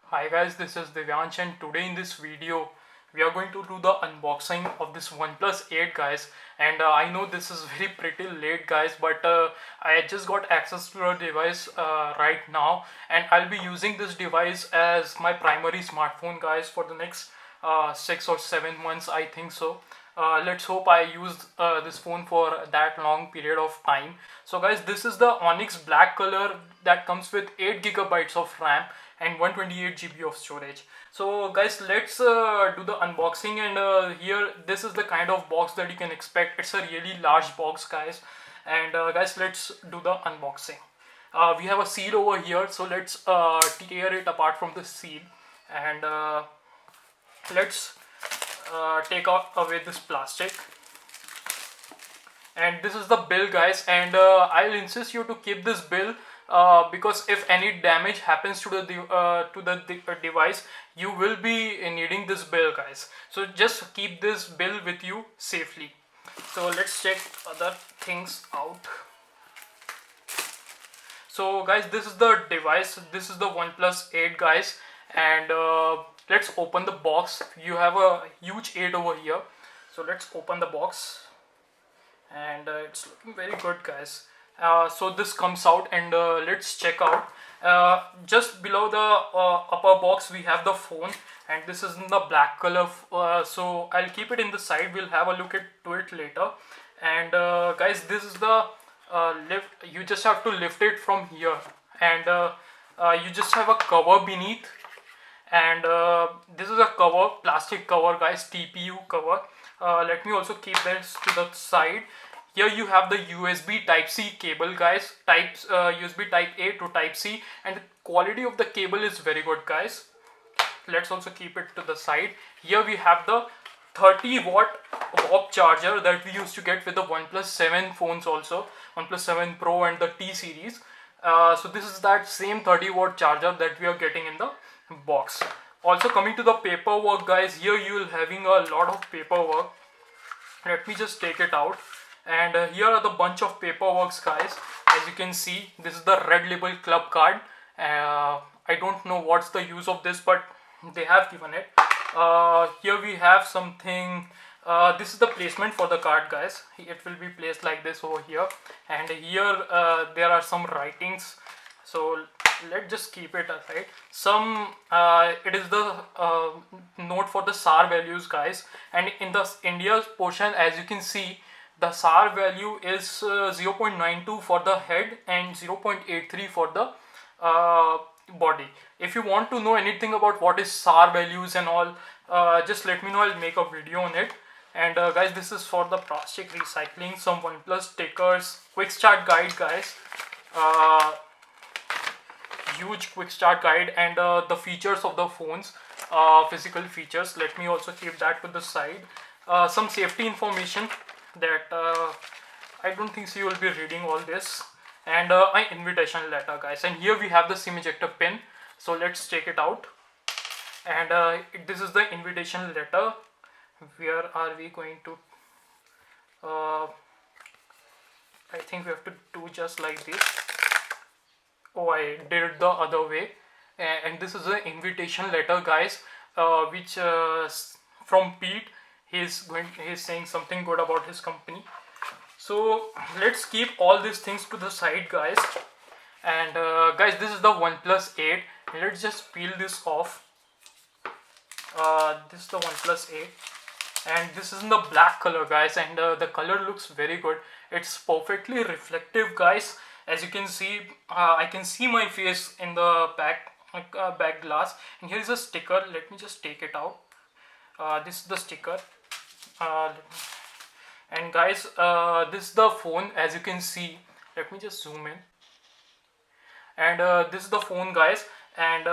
Hi guys, this is Divyansh and today in this video we are going to do the unboxing of this OnePlus 8 guys. And I know this is very pretty late guys, but I just got access to the device right now, and I'll be using this device as my primary smartphone guys for the next 6 or 7 months, I think so. Let's hope I use this phone for that long period of time. So guys, this is the Onyx black color that comes with 8 gigabytes of RAM and 128 GB of storage. So guys, let's do the unboxing. And here, this is the kind of box that you can expect. It's a really large box guys. And guys, let's do the unboxing. We have a seal over here, so let's tear it apart from the seal. And let's take out away this plastic. And this is the bill guys, and I'll insist you to keep this bill because if any damage happens to the device, you will be needing this bill guys. So just keep this bill with you safely. So let's check other things out. So guys, this is the device. This is the OnePlus 8 guys, and let's open the box. You have a huge 8 over here, so let's open the box. And it's looking very good guys. So this comes out, and let's check out. Just below the upper box we have the phone, and this is in the black color, so I'll keep it in the side. We'll have a look to it later. And guys, this is the lift. You just have to lift it from here, and you just have a cover beneath. And this is a cover, plastic cover guys, TPU cover. Let me also keep this to the side. Here you have the USB type C cable guys, USB type A to type C, and the quality of the cable is very good guys. Let's also keep it to the side. Here we have the 30-watt WOP charger that we used to get with the OnePlus 7 phones also, OnePlus 7 Pro and the T series. So this is that same 30-watt charger that we are getting in the box. Also, coming to the paperwork guys, here you will having a lot of paperwork. Let me just take it out. And here are the bunch of paperworks guys. As you can see, this is the Red Label Club card. I don't know what's the use of this, but they have given it. Here we have something. This is the placement for the card guys. It will be placed like this over here, and here there are some writings. So let's just keep it aside. It is the note for the SAR values guys, and in the India's portion, as you can see, the SAR value is 0.92 for the head and 0.83 for the body. If you want to know anything about what is SAR values and all, just let me know. I'll make a video on it. And guys, this is for the plastic recycling, some OnePlus stickers, quick start guide guys, huge quick start guide, and the features of the phones, physical features. Let me also keep that to the side. Some safety information that I don't think so you will be reading all this, and an invitation letter guys. And here we have the SIM ejector pin, so let's take it out. And this is the invitation letter. Where are we going to I think we have to do just like this. Oh, I did it the other way. And this is an invitation letter guys, which from Pete. He's saying something good about his company. So let's keep all these things to the side guys. And guys, this is the OnePlus 8. Let's just peel this off. This is the OnePlus 8, and this is in the black color guys, and the color looks very good. It's perfectly reflective guys. As you can see, I can see my face in the back glass. And here is a sticker. Let me just take it out. This is the sticker. And guys, this is the phone. As you can see, let me just zoom in. And this is the phone guys, and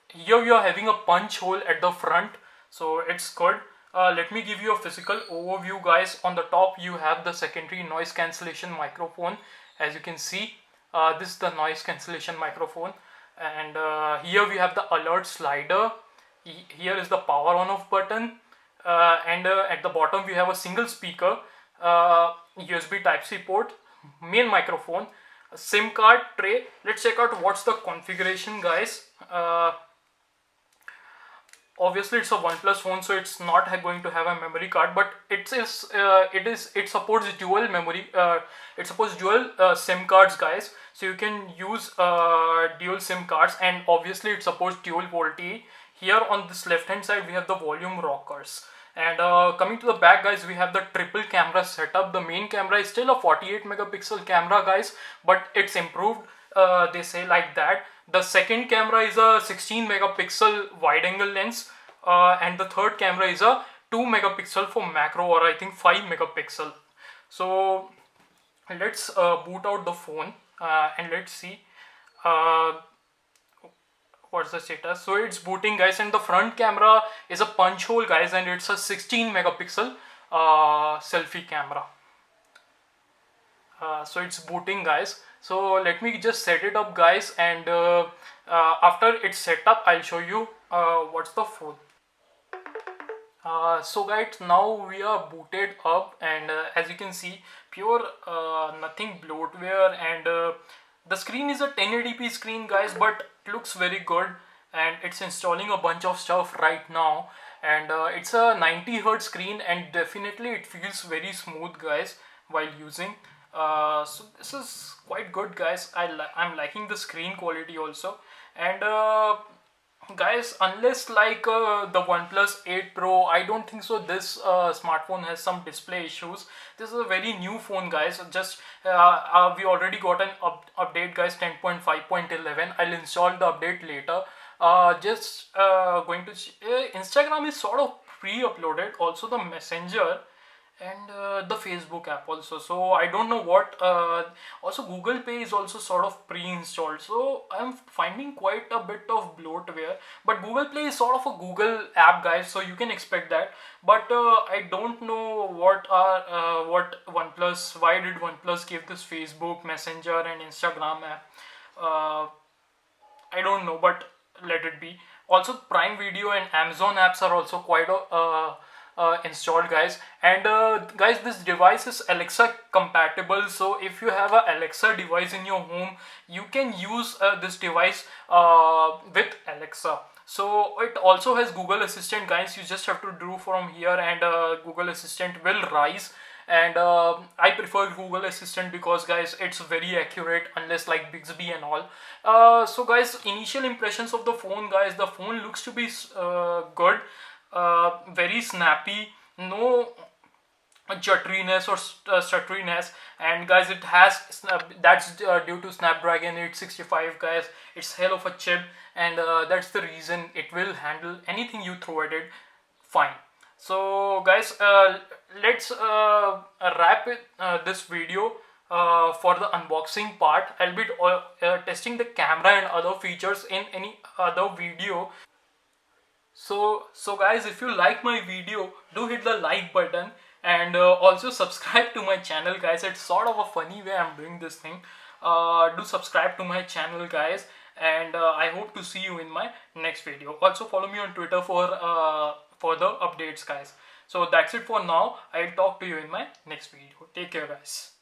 here we are having a punch hole at the front, so it's good. Let me give you a physical overview guys. On the top you have the secondary noise cancellation microphone. As you can see, this is the noise cancellation microphone. And here we have the alert slider. Here is the power on off button, and at the bottom we have a single speaker, USB type C port, main microphone, a SIM card tray. Let's check out what's the configuration guys. obviously it's a OnePlus phone, so it's not going to have a memory card, but it supports dual memory. It supports dual SIM cards, guys. So you can use dual SIM cards, and obviously it supports dual VoLTE. Here on this left hand side we have the volume rockers. And coming to the back, guys, we have the triple camera setup. The main camera is still a 48 megapixel camera, guys, but it's improved, they say like that. The second camera is a 16 megapixel wide angle lens, and the third camera is a 2 megapixel for macro, or I think 5 megapixel. So let's boot out the phone and let's see what's the status. So it's booting, guys, and the front camera is a punch hole, guys, and it's a 16 megapixel selfie camera. So it's booting, guys. So let me just set it up, guys, and after it's set up I'll show you what's the phone. So guys, now we are booted up, and as you can see, pure nothing bloatware, and the screen is a 1080p screen, guys, but it looks very good, and it's installing a bunch of stuff right now, and it's a 90 Hz screen, and definitely it feels very smooth, guys, while using. So this is quite good, guys. I'm liking the screen quality also, and guys, unless like the OnePlus 8 Pro, I don't think so this smartphone has some display issues. This is a very new phone, guys. Just we already got an update, guys, 10.5.11. I'll install the update later. Just going to Instagram is sort of pre-uploaded, also the Messenger, and the Facebook app also. So I don't know what. Also Google Pay is also sort of pre-installed, so I'm finding quite a bit of bloatware. But Google Play is sort of a Google app, guys, so you can expect that. But I don't know what OnePlus. Why did OnePlus give this Facebook, Messenger, and Instagram app? I don't know, but let it be. Also Prime Video and Amazon apps are also quite installed, guys, and guys, this device is Alexa compatible. So if you have a Alexa device in your home, you can use this device with Alexa. So it also has Google Assistant, guys. You just have to do from here, and Google Assistant will rise. And I prefer Google Assistant because, guys, it's very accurate, unless like Bixby and all. So guys, initial impressions of the phone, guys, the phone looks to be good. Very snappy, no jutteriness or stutteriness, and guys, it has that's due to Snapdragon 865, guys. It's hell of a chip, and that's the reason it will handle anything you throw at it fine. So guys, let's wrap it this video for the unboxing part. I'll be testing the camera and other features in any other video. So guys, if you like my video, do hit the like button, and also subscribe to my channel, guys. It's sort of a funny way I'm doing this thing. Do subscribe to my channel, guys, and I hope to see you in my next video. Also follow me on Twitter for further updates, guys. So that's it for now. I'll talk to you in my next video. Take care, guys.